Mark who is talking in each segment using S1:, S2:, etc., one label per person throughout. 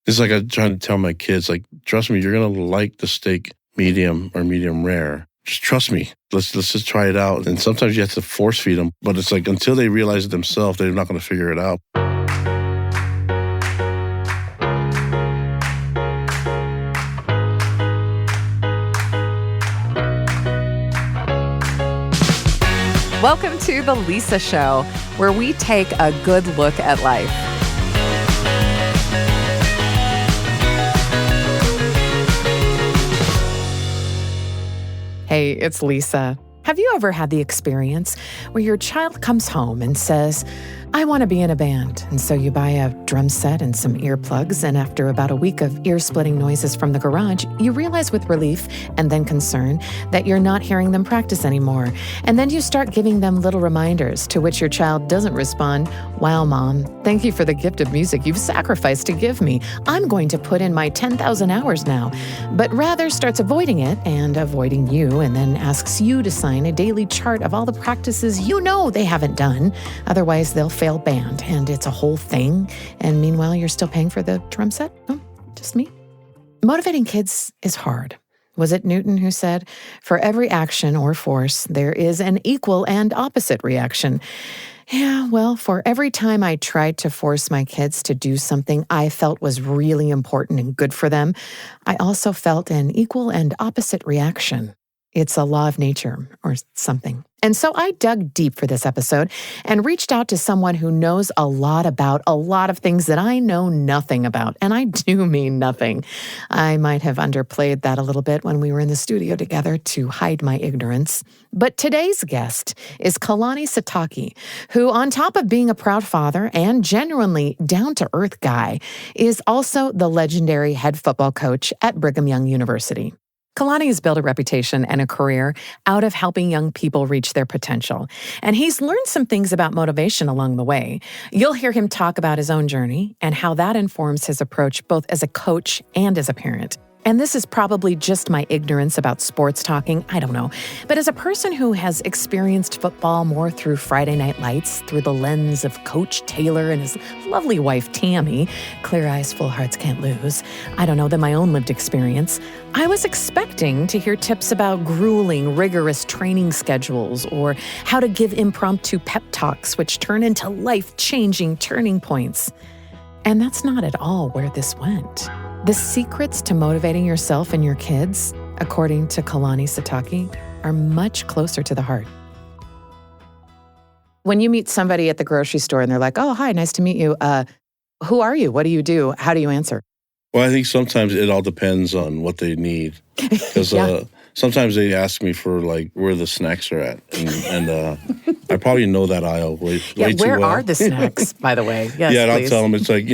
S1: It's like I'm trying to tell my kids, like, trust me, you're going to like the steak medium or medium rare. Just trust me. Let's just try it out. And sometimes you have to force feed them. But it's like until they realize it themselves, they're not going to figure it out.
S2: Welcome to The Lisa Show, where we take a good look at life. Hey, it's Lisa. Have you ever had the experience where your child comes home and says, I want to be in a band? And so you buy a drum set and some earplugs, and after about a week of ear-splitting noises from the garage, you realize with relief and then concern that you're not hearing them practice anymore. And then you start giving them little reminders, to which your child doesn't respond, wow, Mom, thank you for the gift of music you've sacrificed to give me. I'm going to put in my 10,000 hours now. But rather starts avoiding it and avoiding you, and then asks you to sign a daily chart of all the practices you know they haven't done. Otherwise, they'll fail band, and it's a whole thing. And meanwhile, you're still paying for the drum set? Oh, just me? Motivating kids is hard. Was it Newton who said, for every action or force, there is an equal and opposite reaction? Yeah, well, for every time I tried to force my kids to do something I felt was really important and good for them, I also felt an equal and opposite reaction. It's a law of nature or something. And so I dug deep for this episode and reached out to someone who knows a lot about a lot of things that I know nothing about. And I do mean nothing. I might have underplayed that a little bit when we were in the studio together to hide my ignorance. But today's guest is Kalani Sitake, who, on top of being a proud father and genuinely down-to-earth guy, is also the legendary head football coach at Brigham Young University. Kalani has built a reputation and a career out of helping young people reach their potential. And he's learned some things about motivation along the way. You'll hear him talk about his own journey and how that informs his approach both as a coach and as a parent. And this is probably just my ignorance about sports talking, I don't know. But as a person who has experienced football more through Friday Night Lights, through the lens of Coach Taylor and his lovely wife, Tammy, clear eyes, full hearts can't lose, I don't know, than my own lived experience, I was expecting to hear tips about grueling, rigorous training schedules or how to give impromptu pep talks, which turn into life-changing turning points. And that's not at all where this went. The secrets to motivating yourself and your kids, according to Kalani Sitake, are much closer to the heart. When you meet somebody at the grocery store and they're like, oh, hi, nice to meet you. Who are you? What do you do? How do you answer?
S1: Well, I think sometimes it all depends on what they need. Because sometimes they ask me for, like, where the snacks are at. And I probably know that aisle way too well.
S2: Where are the snacks, by the way? Yes,
S1: yeah, and
S2: please.
S1: I'll tell them it's like,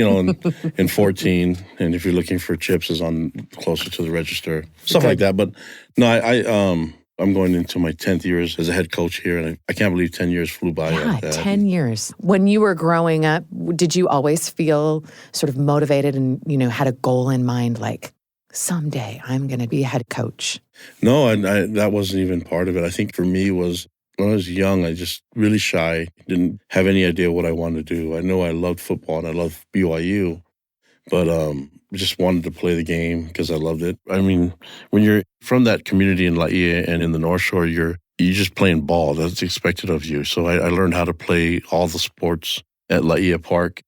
S1: in 14. And if you're looking for chips, it's on closer to the register. Stuff like that. But no, I'm going into my 10th year as a head coach here. And I can't believe 10 years flew by like that.
S2: 10 years. When you were growing up, did you always feel sort of motivated and, had a goal in mind, like, someday I'm going to be a head coach?
S1: No, and that wasn't even part of it. I think for me was when I was young, I just really shy, didn't have any idea what I wanted to do. I know I loved football and I loved BYU, but just wanted to play the game because I loved it. I mean, when you're from that community in Laie and in the North Shore, you're just playing ball. That's expected of you. So I learned how to play all the sports at Laie Park.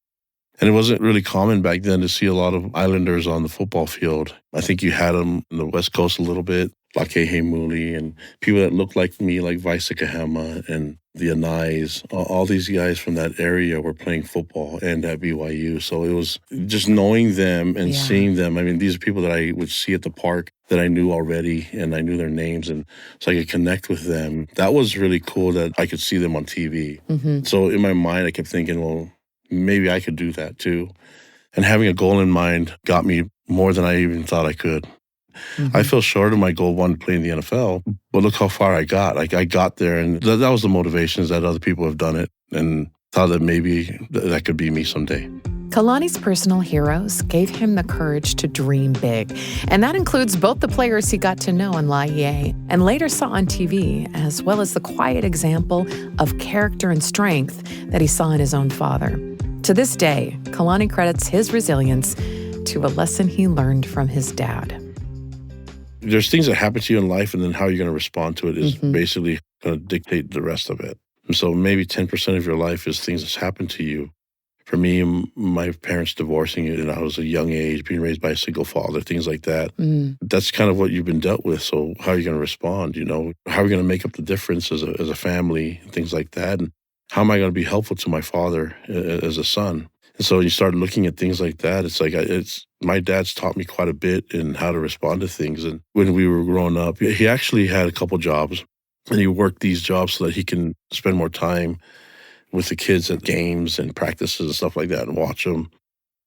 S1: And it wasn't really common back then to see a lot of Islanders on the football field. I think you had them in the West Coast a little bit, Lakehe Muli, and people that looked like me, like Vaisa Kahema and the Anais. All these guys from that area were playing football and at BYU. So it was just knowing them and seeing them. I mean, these are people that I would see at the park that I knew already, and I knew their names, and so I could connect with them. That was really cool that I could see them on TV. Mm-hmm. So in my mind, I kept thinking, well, maybe I could do that too. And having a goal in mind got me more than I even thought I could. Mm-hmm. I fell short of my goal, one, to play in the NFL, but look how far I got. Like, I got there, and that was the motivation, is that other people have done it and thought that maybe that could be me someday.
S2: Kalani's personal heroes gave him the courage to dream big, and that includes both the players he got to know in Laie and later saw on TV, as well as the quiet example of character and strength that he saw in his own father. To this day, Kalani credits his resilience to a lesson he learned from his dad.
S1: There's things that happen to you in life, and then how you're going to respond to it is basically going to dictate the rest of it. And so maybe 10% of your life is things that's happened to you. For me, my parents divorcing, and I was a young age, being raised by a single father, things like that. That's kind of what you've been dealt with. So how are you going to respond? How are we going to make up the difference as a family, and things like that? And how am I going to be helpful to my father as a son? And so you start looking at things like that. It's like my dad's taught me quite a bit in how to respond to things. And when we were growing up, he actually had a couple jobs, and he worked these jobs so that he can spend more time with the kids at games and practices and stuff like that and watch them.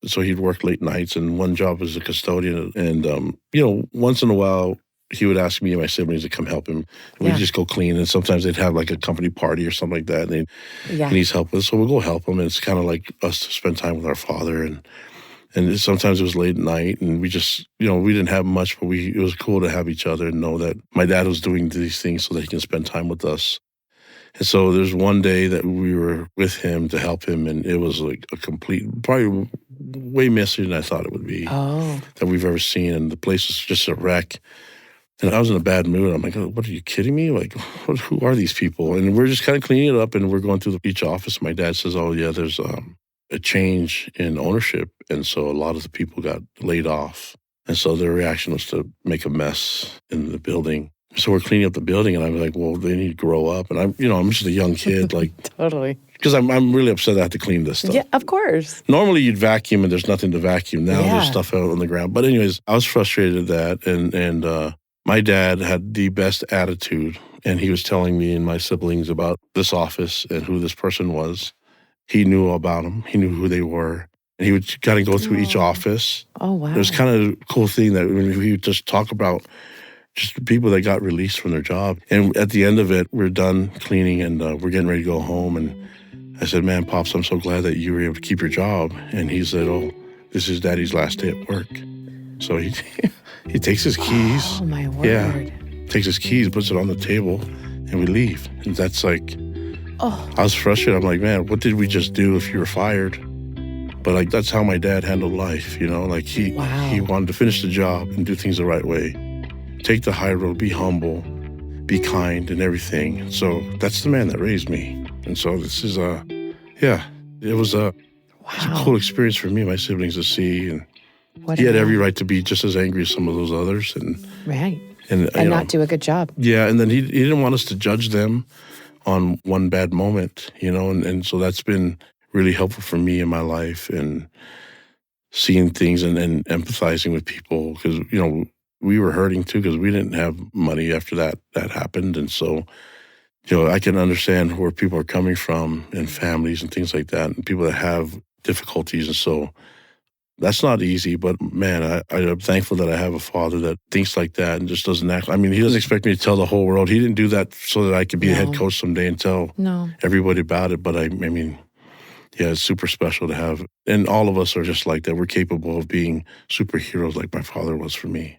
S1: So he'd work late nights, and one job was a custodian. And, once in a while, he would ask me and my siblings to come help him. And we'd just go clean, and sometimes they'd have like a company party or something like that, and he needs help with. So we'll go help him, and it's kind of like us to spend time with our father. And sometimes it was late at night, and we just, we didn't have much, but it was cool to have each other and know that my dad was doing these things so that he can spend time with us. And so there's one day that we were with him to help him, and it was like a complete, probably way messier than I thought it would be that we've ever seen. And the place was just a wreck. And I was in a bad mood. I'm like, oh, what, are you kidding me? Like, who are these people? And we're just kind of cleaning it up, and we're going through each office. My dad says, oh, yeah, there's a change in ownership. And so a lot of the people got laid off. And so their reaction was to make a mess in the building. So we're cleaning up the building, and I'm like, well, they need to grow up. And I'm just a young kid, like
S2: Totally.
S1: because I'm really upset I have to clean this stuff.
S2: Yeah, of course.
S1: Normally you'd vacuum, and there's nothing to vacuum. Now there's stuff out on the ground. But anyways, I was frustrated at that, and my dad had the best attitude, and he was telling me and my siblings about this office and who this person was. He knew about them. He knew who they were. And he would kind of go through each office.
S2: Oh, wow.
S1: It was kind of a cool thing that when he would just talk about just the people that got released from their job. And at the end of it, we're done cleaning, and we're getting ready to go home. And I said, man, Pops, I'm so glad that you were able to keep your job. And he said, oh, this is Daddy's last day at work. So he takes his keys.
S2: Oh, my word.
S1: Yeah, takes his keys, puts it on the table, and we leave. And that's like, I was frustrated. I'm like, man, what did we just do if you were fired? But like, that's how my dad handled life, Like he wanted to finish the job and do things the right way. Take the high road, be humble, be kind and everything. So that's the man that raised me. And so this is it was a cool experience for me and my siblings to see. And he had every right to be just as angry as some of those others. And
S2: not do a good job.
S1: Yeah, and then he didn't want us to judge them on one bad moment, and so that's been really helpful for me in my life, and seeing things and empathizing with people, because, we were hurting too, because we didn't have money after that happened. And so, I can understand where people are coming from, and families and things like that, and people that have difficulties. And so that's not easy, but man, I'm thankful that I have a father that thinks like that and just doesn't act. I mean, he doesn't expect me to tell the whole world. He didn't do that so that I could be a head coach someday and tell everybody about it. But I mean, yeah, it's super special to have. And all of us are just like that. We're capable of being superheroes like my father was for me.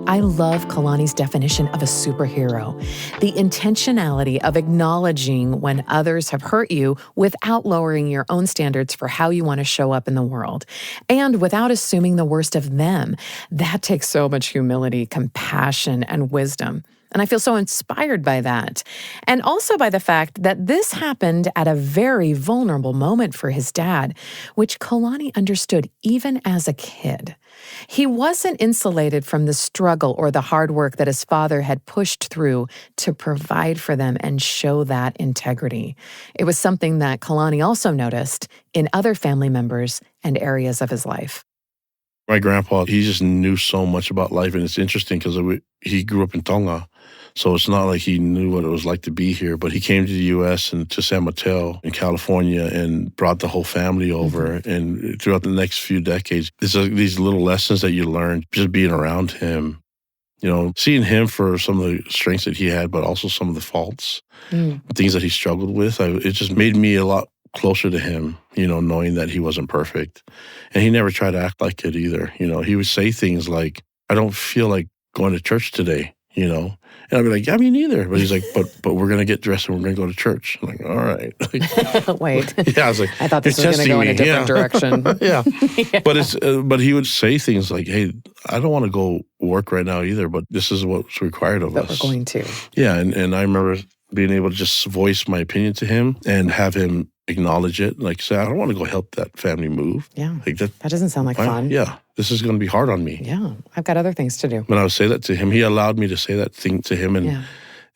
S2: I love Kalani's definition of a superhero, the intentionality of acknowledging when others have hurt you without lowering your own standards for how you want to show up in the world, and without assuming the worst of them. That takes so much humility, compassion, and wisdom. And I feel so inspired by that. And also by the fact that this happened at a very vulnerable moment for his dad, which Kalani understood even as a kid. He wasn't insulated from the struggle or the hard work that his father had pushed through to provide for them and show that integrity. It was something that Kalani also noticed in other family members and areas of his life.
S1: My grandpa, he just knew so much about life, and it's interesting because he grew up in Tonga. So it's not like he knew what it was like to be here, but he came to the U.S. and to San Mateo in California and brought the whole family over. And throughout the next few decades, it's these little lessons that you learn just being around him, seeing him for some of the strengths that he had, but also some of the faults, things that he struggled with. It just made me a lot closer to him, knowing that he wasn't perfect. And he never tried to act like it either. He would say things like, I don't feel like going to church today. you know? And I'd be like, yeah, me neither. But he's like, but we're going to get dressed and we're going to go to church. I'm like, all right.
S2: Wait.
S1: Yeah, I was like,
S2: I thought this was going to go in a different direction.
S1: Yeah. But he would say things like, hey, I don't want to go work right now either, but this is what's required of us.
S2: But we're going to.
S1: Yeah, and I remember being able to just voice my opinion to him and have him acknowledge it. Like, say, I don't want to go help that family move.
S2: Yeah.
S1: Like
S2: that doesn't sound like fun.
S1: Yeah. This is going to be hard on me.
S2: Yeah. I've got other things to do.
S1: When I would say that to him, he allowed me to say that thing to him,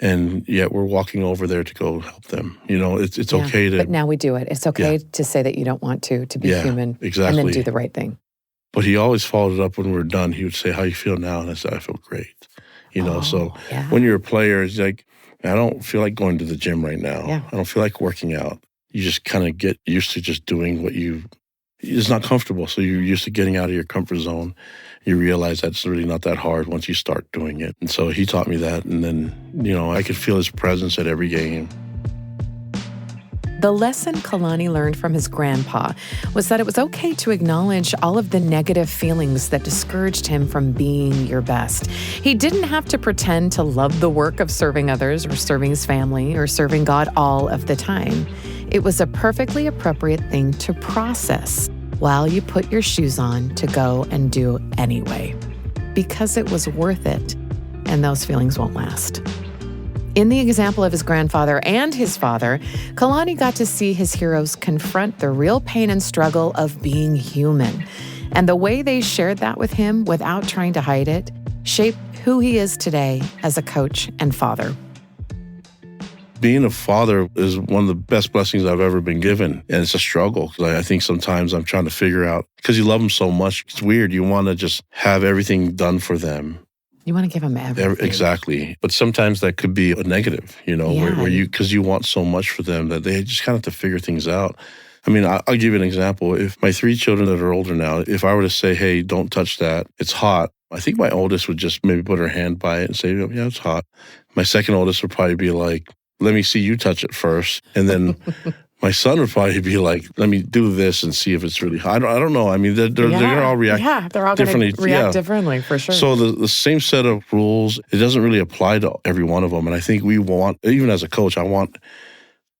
S1: and yet we're walking over there to go help them. You know, it's okay to...
S2: But now we do it. It's okay to say that you don't want to be human.
S1: Exactly.
S2: And then do the right thing.
S1: But he always followed it up when we were done. He would say, how you feel now? And I said, I feel great. You know, when you're a player, it's like, I don't feel like going to the gym right now.
S2: Yeah.
S1: I don't feel like working out. You just kind of get used to just doing what it's not comfortable. So you're used to getting out of your comfort zone. You realize that's really not that hard once you start doing it. And so he taught me that. And then, you know, I could feel his presence at every game.
S2: The lesson Kalani learned from his grandpa was that it was okay to acknowledge all of the negative feelings that discouraged him from being your best. He didn't have to pretend to love the work of serving others or serving his family or serving God all of the time. It was a perfectly appropriate thing to process while you put your shoes on to go and do anyway, because it was worth it, and those feelings won't last. In the example of his grandfather and his father, Kalani got to see his heroes confront the real pain and struggle of being human. And the way they shared that with him without trying to hide it shaped who he is today as a coach and father.
S1: Being a father is one of the best blessings I've ever been given. And it's a struggle because I think sometimes I'm trying to figure out, because you love them so much, it's weird. You want to just have everything done for them.
S2: You want to give them everything.
S1: Exactly. But sometimes that could be a negative, you know, where you, because you want so much for them that they just kind of have to figure things out. I mean, I'll give you an example. If my 3 children that are older now, if I were to say, hey, don't touch that, it's hot, I think my oldest would just maybe put her hand by it and say, yeah, it's hot. My second oldest would probably be like, let me see you touch it first. And then my son would probably be like, let me do this and see if it's really hot. I don't know. I mean, they're going to all react differently.
S2: Yeah, they're all going to react differently, for sure.
S1: So the same set of rules, it doesn't really apply to every one of them. And I think we want, even as a coach, I want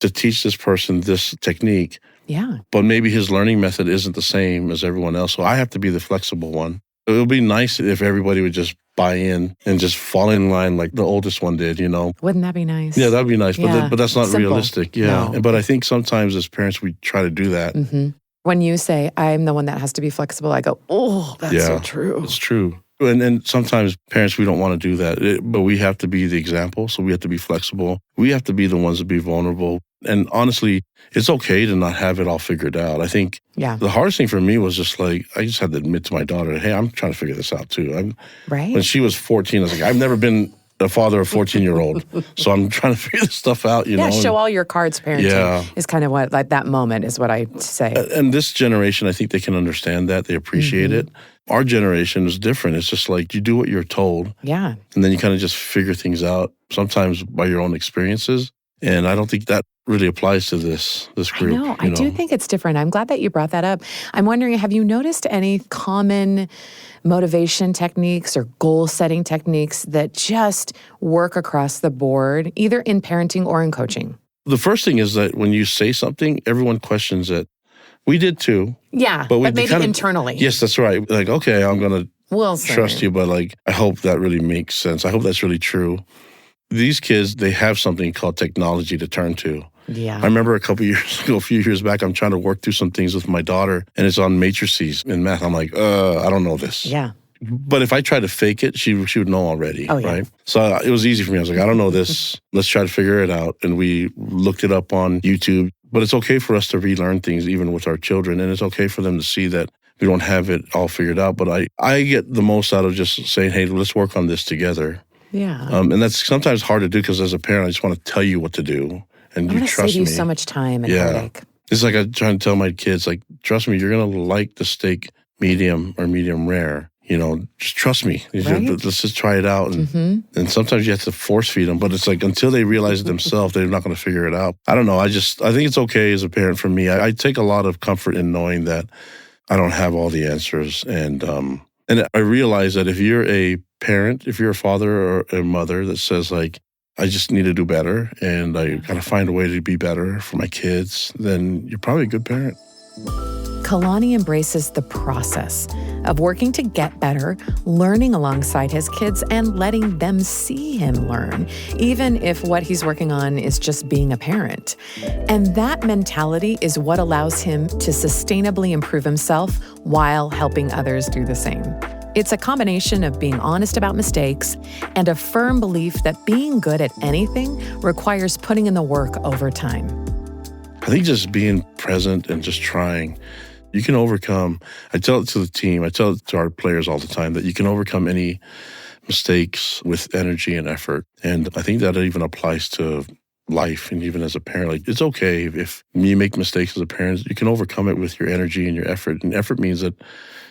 S1: to teach this person this technique.
S2: Yeah.
S1: But maybe his learning method isn't the same as everyone else. So I have to be the flexible one. It would be nice if everybody would just buy in and just fall in line like the oldest one did, you know.
S2: Wouldn't that be nice?
S1: Yeah, that'd be nice,
S2: Yeah.
S1: but that's not
S2: Simple.
S1: realistic. Yeah,
S2: No.
S1: But I think sometimes as parents we try to do that.
S2: Mm-hmm. When you say, I'm the one that has to be flexible, I go, oh, that's so true.
S1: It's true. And sometimes parents, we don't want to do that, but we have to be the example, so we have to be flexible. We have to be the ones to be vulnerable. And honestly, it's okay to not have it all figured out. I think the hardest thing for me was just like, I just had to admit to my daughter, hey, I'm trying to figure this out too. When she was 14, I was like, I've never been a father of a 14-year-old, so I'm trying to figure this stuff out, you know.
S2: Yeah, show all your cards parenting is kind of what, like that moment is what I say.
S1: And this generation, I think they can understand that. They appreciate it. Our generation is different. It's just like you do what you're told.
S2: Yeah.
S1: And then you kind of just figure things out, sometimes by your own experiences. And I don't think that really applies to this group.
S2: I do think it's different. I'm glad that you brought that up. I'm wondering, have you noticed any common motivation techniques or goal-setting techniques that just work across the board, either in parenting or in coaching?
S1: The first thing is that when you say something, everyone questions it. We did too.
S2: Yeah, but maybe internally.
S1: Yes, that's right. Like, okay, I'm going to trust you, but like, I hope that really makes sense. I hope that's really true. These kids, they have something called technology to turn to.
S2: Yeah.
S1: I remember a few years back, I'm trying to work through some things with my daughter, and it's on matrices in math. I'm like, I don't know this.
S2: Yeah.
S1: But if I try to fake it, she would know already, right? So it was easy for me. I was like, I don't know this. Let's try to figure it out. And we looked it up on YouTube. But it's okay for us to relearn things, even with our children. And it's okay for them to see that we don't have it all figured out. But I get the most out of just saying, hey, let's work on this together.
S2: Yeah.
S1: And that's sometimes hard to do because as a parent, I just want to tell you what to do. And you trust me.
S2: Save you so much time and headache.
S1: It's like I try to tell my kids, like, trust me, you're going to like the steak medium or medium rare. You know, just trust me.
S2: Right?
S1: Let's just try it out. And sometimes you have to force feed them, but it's like until they realize it themselves, they're not going to figure it out. I don't know. I think it's okay as a parent for me. I take a lot of comfort in knowing that I don't have all the answers. And And I realize that if you're a parent, if you're a father or a mother that says like, I just need to do better and I got to find a way to be better for my kids, then you're probably a good parent.
S2: Kalani embraces the process of working to get better, learning alongside his kids, and letting them see him learn, even if what he's working on is just being a parent. And that mentality is what allows him to sustainably improve himself while helping others do the same. It's a combination of being honest about mistakes and a firm belief that being good at anything requires putting in the work over time.
S1: I think just being present and just trying, you can overcome. I tell it to the team, I tell it to our players all the time that you can overcome any mistakes with energy and effort. And I think that even applies to life and even as a parent. Like, it's okay if you make mistakes as a parent, you can overcome it with your energy and your effort. And effort means that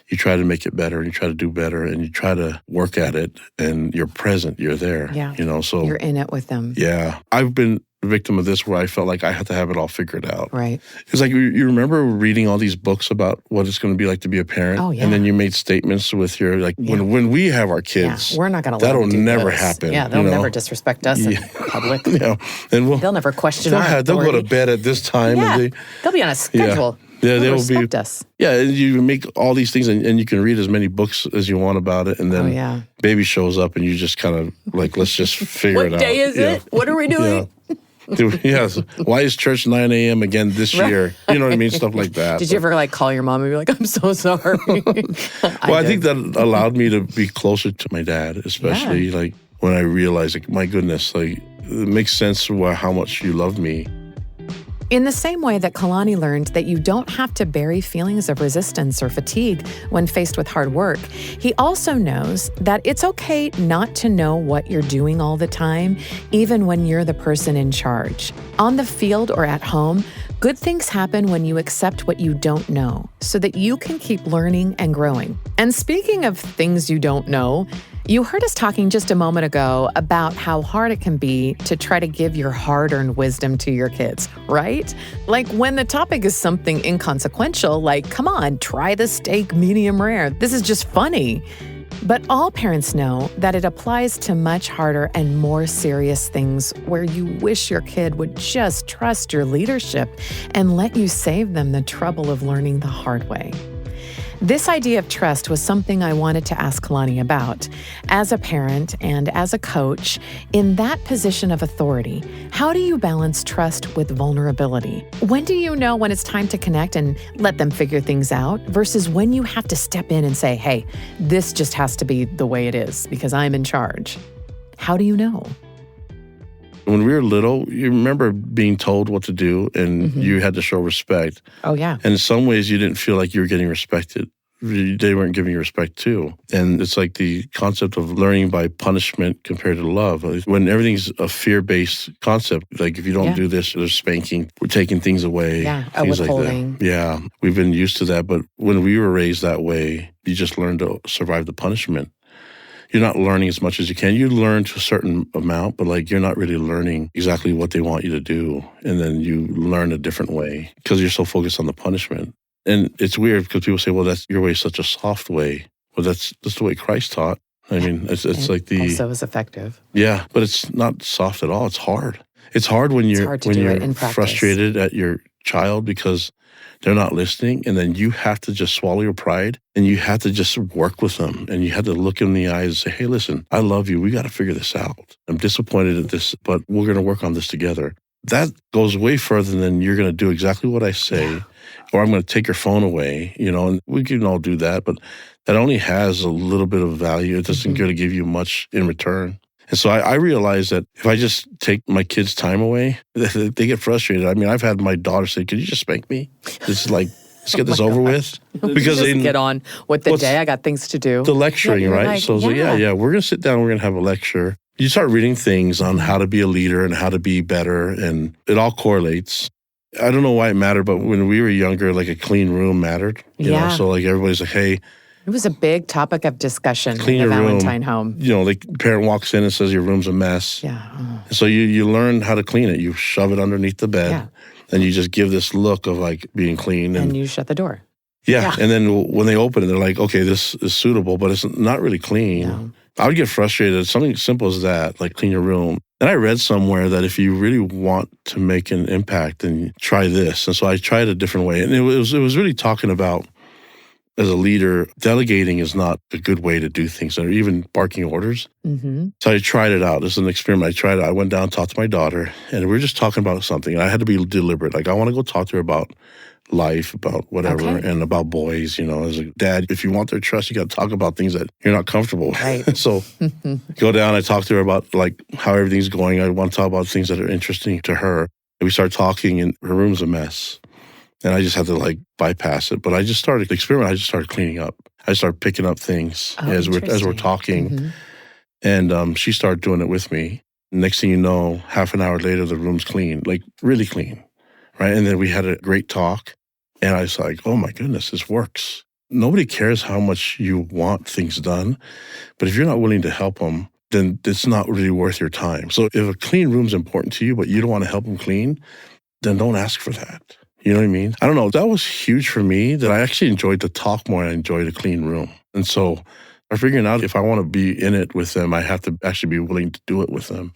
S1: you try to make it better and you try to do better and you try to work at it and you're present, you're there.
S2: Yeah.
S1: So
S2: you're in it with them.
S1: Yeah. I've been a victim of this where I felt like I had to have it all figured out.
S2: Right.
S1: It's like you remember reading all these books about what it's going to be like to be a parent.
S2: Oh, yeah.
S1: And then you made statements with your, like, when we have our kids,
S2: we're not going to let
S1: that'll
S2: them do
S1: never
S2: this.
S1: happen.
S2: Yeah, they'll never disrespect us in public.
S1: And
S2: They'll never question our authority.
S1: They'll go to bed at this time.
S2: Yeah,
S1: And
S2: they'll be on a schedule.
S1: Yeah,
S2: they'll
S1: will
S2: respect us.
S1: Yeah, and you make all these things, and you can read as many books as you want about it, and then baby shows up, and you just kind of like, let's just figure it out.
S2: What day is it? What are we doing?
S1: Yes. Why is church 9 a.m. again this year? You know what I mean? Stuff like that.
S2: Did you ever call your mom and be like, I'm so sorry?
S1: I think that allowed me to be closer to my dad, especially like when I realized, like, my goodness, like, it makes sense how much you love me.
S2: In the same way that Kalani learned that you don't have to bury feelings of resistance or fatigue when faced with hard work, he also knows that it's okay not to know what you're doing all the time, even when you're the person in charge. On the field or at home, good things happen when you accept what you don't know so that you can keep learning and growing. And speaking of things you don't know, you heard us talking just a moment ago about how hard it can be to try to give your hard-earned wisdom to your kids, right? Like when the topic is something inconsequential, like, come on, try the steak medium rare. This is just funny. But all parents know that it applies to much harder and more serious things where you wish your kid would just trust your leadership and let you save them the trouble of learning the hard way. This idea of trust was something I wanted to ask Kalani about. As a parent and as a coach, in that position of authority, how do you balance trust with vulnerability? When do you know when it's time to connect and let them figure things out versus when you have to step in and say, hey, this just has to be the way it is because I'm in charge? How do you know?
S1: When we were little, you remember being told what to do and you had to show respect.
S2: Oh, yeah.
S1: And in some ways, you didn't feel like you were getting respected. They weren't giving you respect, too. And it's like the concept of learning by punishment compared to love. When everything's a fear-based concept, like if you don't do this, there's spanking, we're taking things away, things like that. Yeah, we've been used to that. But when we were raised that way, you just learn to survive the punishment. You're not learning as much as you can. You learn to a certain amount, but like you're not really learning exactly what they want you to do. And then you learn a different way because you're so focused on the punishment. And it's weird because people say, well, that's your way is such a soft way. Well, that's the way Christ taught. I mean, it's like the...
S2: Also is effective.
S1: Yeah, but it's not soft at all. It's hard. It's hard when you're frustrated at your child because they're not listening, and then you have to just swallow your pride, and you have to just work with them, and you have to look in the eyes and say, hey, listen, I love you. We got to figure this out. I'm disappointed at this, but we're going to work on this together. That goes way further than you're going to do exactly what I say, or I'm going to take your phone away, and we can all do that, but that only has a little bit of value. It doesn't going to give you much in return. And so I realize that if I just take my kids' time away, they get frustrated. I mean, I've had my daughter say, could you just spank me? This is like, let's get this over with.
S2: Because just get on with the day. I got things to do.
S1: The lecturing, right?
S2: Like,
S1: so we're going to sit down. We're going to have a lecture. You start reading things on how to be a leader and how to be better, and it all correlates. I don't know why it mattered, but when we were younger, like a clean room mattered. You know? So like everybody's like, hey.
S2: It was a big topic of discussion in the Valentine home.
S1: Like parent walks in and says your room's a mess.
S2: Yeah.
S1: So you learn how to clean it. You shove it underneath the bed, and you just give this look of like being clean.
S2: And you shut the door.
S1: Yeah.
S2: Yeah.
S1: And then when they open it, they're like, okay, this is suitable, but it's not really clean.
S2: No.
S1: I would get frustrated. Something simple as that, like clean your room. And I read somewhere that if you really want to make an impact, then try this. And so I tried a different way. And it was really talking about, as a leader, delegating is not a good way to do things, or even barking orders.
S2: Mm-hmm.
S1: So I tried it out. This is an experiment. I tried it. I went down, talked to my daughter, and we were just talking about something. And I had to be deliberate. Like, I want to go talk to her about life, about whatever,
S2: Okay.
S1: and about boys. As a dad, if you want their trust, you got to talk about things that you're not comfortable with.
S2: Right.
S1: So go down, I talk to her about like how everything's going. I want to talk about things that are interesting to her. And we start talking, and her room's a mess. And I just had to like bypass it. But I just started the experiment. I just started cleaning up. I started picking up things as we're talking.
S2: Mm-hmm.
S1: And she started doing it with me. Next thing you know, half an hour later, the room's clean, like really clean, right? And then we had a great talk. And I was like, oh my goodness, this works. Nobody cares how much you want things done. But if you're not willing to help them, then it's not really worth your time. So if a clean room's important to you, but you don't want to help them clean, then don't ask for that. You know what I mean? I don't know. That was huge for me, that I actually enjoyed to talk more. I enjoyed a clean room. And so I'm figuring out, if I want to be in it with them, I have to actually be willing to do it with them.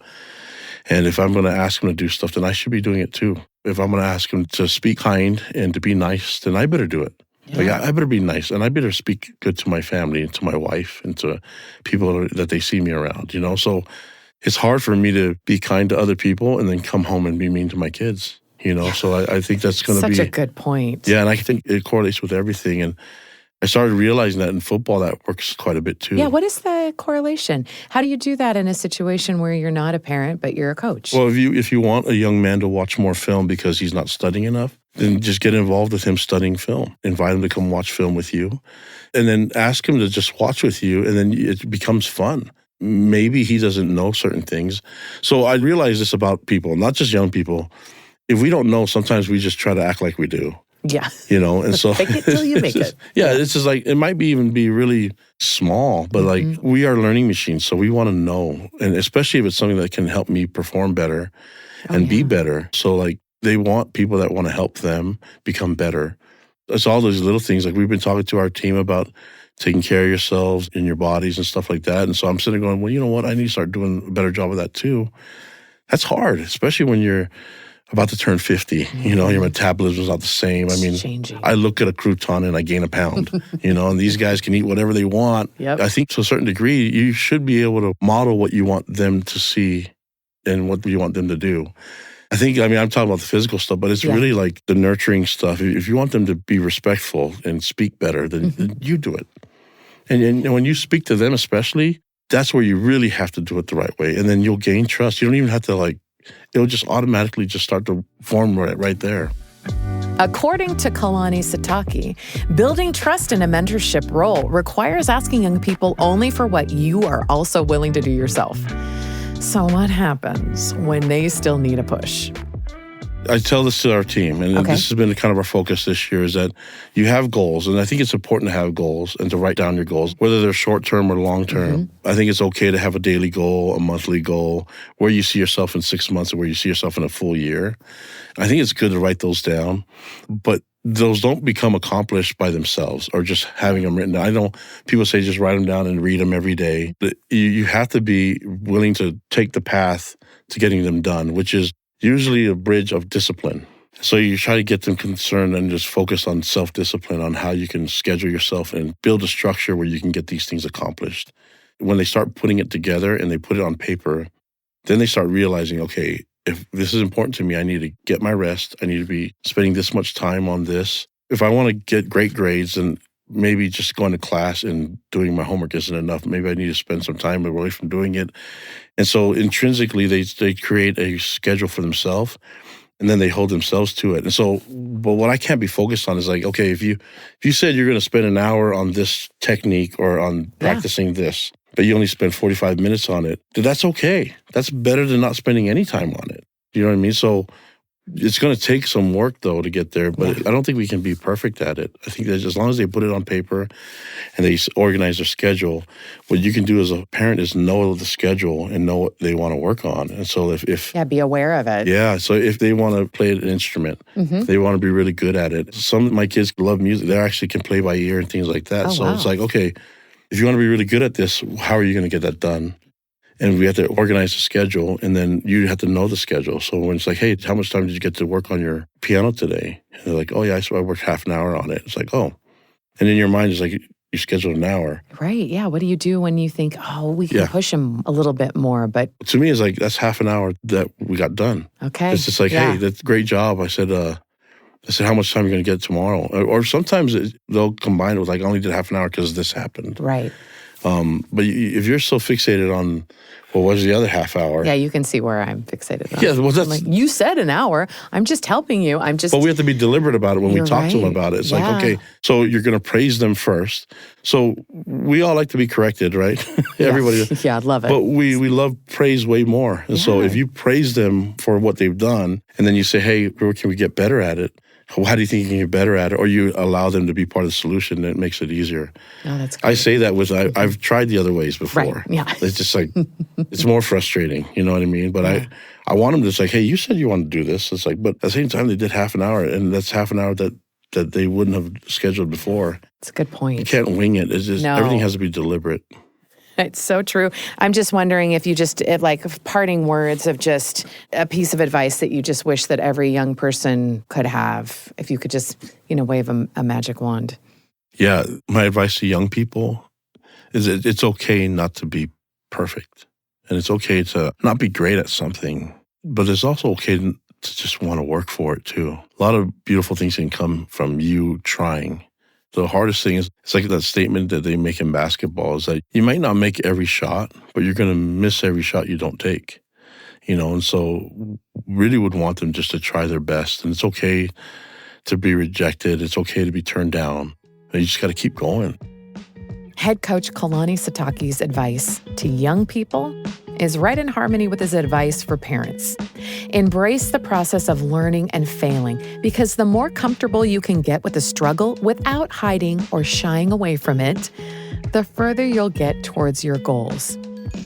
S1: And if I'm going to ask them to do stuff, then I should be doing it too. If I'm going to ask them to speak kind and to be nice, then I better do it.
S2: Yeah.
S1: Like, I better be nice, and I better speak good to my family and to my wife and to people that they see me around, So it's hard for me to be kind to other people and then come home and be mean to my kids. So I think that's going to be
S2: such a good point.
S1: Yeah, and I think it correlates with everything. And I started realizing that in football, that works quite a bit too.
S2: Yeah, what is the correlation? How do you do that in a situation where you're not a parent, but you're a coach?
S1: Well, if you want a young man to watch more film because he's not studying enough, then just get involved with him studying film. Invite him to come watch film with you. And then ask him to just watch with you, and then it becomes fun. Maybe he doesn't know certain things. So I realized this about people, not just young people. If we don't know, sometimes we just try to act like we do.
S2: Yeah.
S1: And so
S2: fake it till you make it.
S1: Yeah, it's just like, it might even be really small, but like, we are learning machines, so we want to know, and especially if it's something that can help me perform better and be better. So like, they want people that want to help them become better. It's all those little things. Like, we've been talking to our team about taking care of yourselves and your bodies and stuff like that. And so I'm sitting going, well, you know what? I need to start doing a better job of that too. That's hard, especially when you're about to turn 50, your metabolism's not the same. I mean,
S2: changing.
S1: I look at a crouton and I gain a pound, and these guys can eat whatever they want.
S2: Yep.
S1: I think to a certain degree, you should be able to model what you want them to see and what you want them to do. I'm talking about the physical stuff, but it's really like the nurturing stuff. If you want them to be respectful and speak better, then you do it. And when you speak to them especially, that's where you really have to do it the right way. And then you'll gain trust. You don't even have to it'll just automatically just start to form right there.
S2: According to Kalani Sitake, building trust in a mentorship role requires asking young people only for what you are also willing to do yourself. So what happens when they still need a push?
S1: I tell this to our team, and this has been kind of our focus this year, is that you have goals, and I think it's important to have goals and to write down your goals, whether they're short-term or long-term. I think it's okay to have a daily goal, a monthly goal, where you see yourself in 6 months and where you see yourself in a full year. I think it's good to write those down, but those don't become accomplished by themselves or just having them written down. I know people say just write them down and read them every day, but you have to be willing to take the path to getting them done, which is usually a bridge of discipline. So you try to get them concerned and just focus on self-discipline, on how you can schedule yourself and build a structure where you can get these things accomplished. When they start putting it together and they put it on paper, then they start realizing, okay, if this is important to me, I need to get my rest. I need to be spending this much time on this. If I want to get great grades, then maybe just going to class and doing my homework isn't enough. Maybe I need to spend some time away from doing it. And so intrinsically, they create a schedule for themselves, and then they hold themselves to it. And so, but what I can't be focused on is like, okay, if you said you're going to spend an hour on this technique or on practicing this, but you only spend 45 minutes on it, that's okay. That's better than not spending any time on it. You know what I mean? So It's going to take some work, though, to get there, but
S2: Yeah.
S1: I don't think we can be perfect at it. I think that as long as they put it on paper and they organize their schedule, what you can do as a parent is know the schedule and know what they want to work on. And so if
S2: Yeah, be aware of it.
S1: yeah, so if they want to play an instrument, they want to be really good at it. Some of my kids love music. They actually can play by ear and things like that.
S2: Oh,
S1: So
S2: wow.
S1: it's like, okay, if you want to be really good at this, how are you going to get that done? And we have to organize the schedule, and then you have to know the schedule. So when it's like, hey, how much time did you get to work on your piano today? And they're like, oh, yeah, so I worked half an hour on it. It's like, oh. And in your mind, it's like, you scheduled an hour.
S2: Right. Yeah. What do you do when you think, oh, we can
S1: Yeah.
S2: push them a little bit more? But
S1: To me, it's like, that's half an hour that we got done.
S2: okay.
S1: It's just like,
S2: Yeah.
S1: hey, that's a great job. I said, how much time are you going to get tomorrow? Or sometimes they'll combine it with like, I only did half an hour because this happened.
S2: Right.
S1: But if you're so fixated on, well, what's the other half hour?
S2: Yeah, you can see where I'm fixated on.
S1: Yeah, well,
S2: I'm
S1: that's.
S2: like, you said an hour. I'm just helping you. I'm just.
S1: But we have to be deliberate about it when we
S2: You're
S1: talk to them
S2: right.
S1: about it. It's
S2: Yeah.
S1: like, okay, so you're going to praise them first. So we all like to be corrected, right? Everybody.
S2: Yeah, I love it.
S1: But we love praise way more. And so
S2: Yeah.
S1: if you praise them for what they've done, and then you say, hey, where can we get better at it? How do you think you can get better at it? Or you allow them to be part of the solution, it makes it easier.
S2: Oh, that's great.
S1: I say that I've tried the other ways before.
S2: Right, yeah.
S1: It's just like, it's more frustrating, you know what I mean? But I want them to say, hey, you said you want to do this. It's like, but at the same time, they did half an hour, and that's half an hour that they wouldn't have scheduled before.
S2: It's a good point.
S1: You can't wing it. It's just,
S2: No.
S1: everything has to be deliberate.
S2: It's so true. I'm just wondering if you if parting words of just a piece of advice that you just wish that every young person could have, if you could just, wave a magic wand.
S1: Yeah, my advice to young people is it's okay not to be perfect. And it's okay to not be great at something, but it's also okay to just want to work for it too. A lot of beautiful things can come from you trying. The hardest thing is, it's like that statement that they make in basketball, is that you might not make every shot, but you're going to miss every shot you don't take. And so really would want them just to try their best. And it's okay to be rejected. It's okay to be turned down. And you just got to keep going.
S2: Head coach Kalani Sitake's advice to young people is right in harmony with his advice for parents. Embrace the process of learning and failing, because the more comfortable you can get with the struggle without hiding or shying away from it, the further you'll get towards your goals.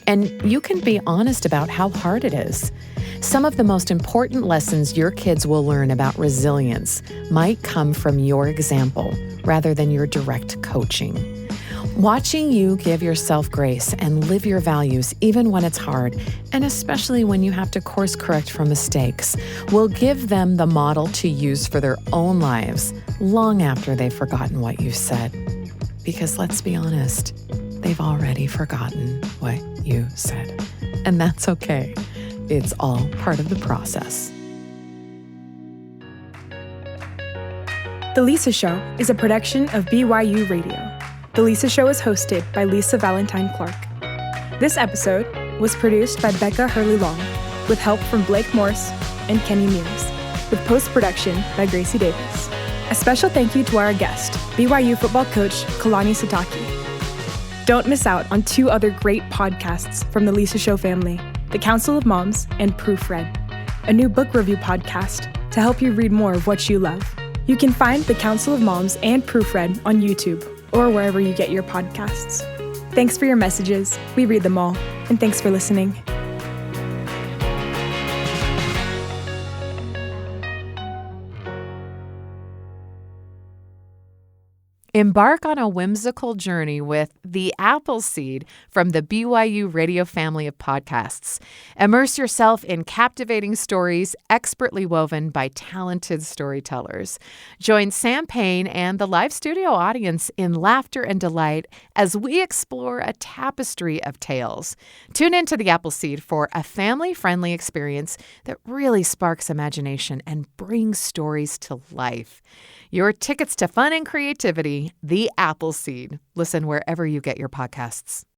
S2: And you can be honest about how hard it is. Some of the most important lessons your kids will learn about resilience might come from your example rather than your direct coaching. Watching you give yourself grace and live your values even when it's hard, and especially when you have to course correct from mistakes, will give them the model to use for their own lives long after they've forgotten what you said. Because let's be honest, they've already forgotten what you said. And that's okay. It's all part of the process.
S3: The Lisa Show is a production of BYU Radio. The Lisa Show is hosted by Lisa Valentine Clark. This episode was produced by Becca Hurley-Long, with help from Blake Morse and Kenny Mears, with post-production by Gracie Davis. A special thank you to our guest, BYU football coach Kalani Sitake. Don't miss out on 2 other great podcasts from the Lisa Show family, The Council of Moms and Proofread, a new book review podcast to help you read more of what you love. You can find The Council of Moms and Proofread on YouTube or wherever you get your podcasts. Thanks for your messages. We read them all. And thanks for listening.
S2: Embark on a whimsical journey with The Appleseed from the BYU Radio family of podcasts. Immerse yourself in captivating stories expertly woven by talented storytellers. Join Sam Payne and the live studio audience in laughter and delight as we explore a tapestry of tales. Tune into The Appleseed for a family-friendly experience that really sparks imagination and brings stories to life. Your tickets to fun and creativity, The Appleseed. Listen wherever you get your podcasts.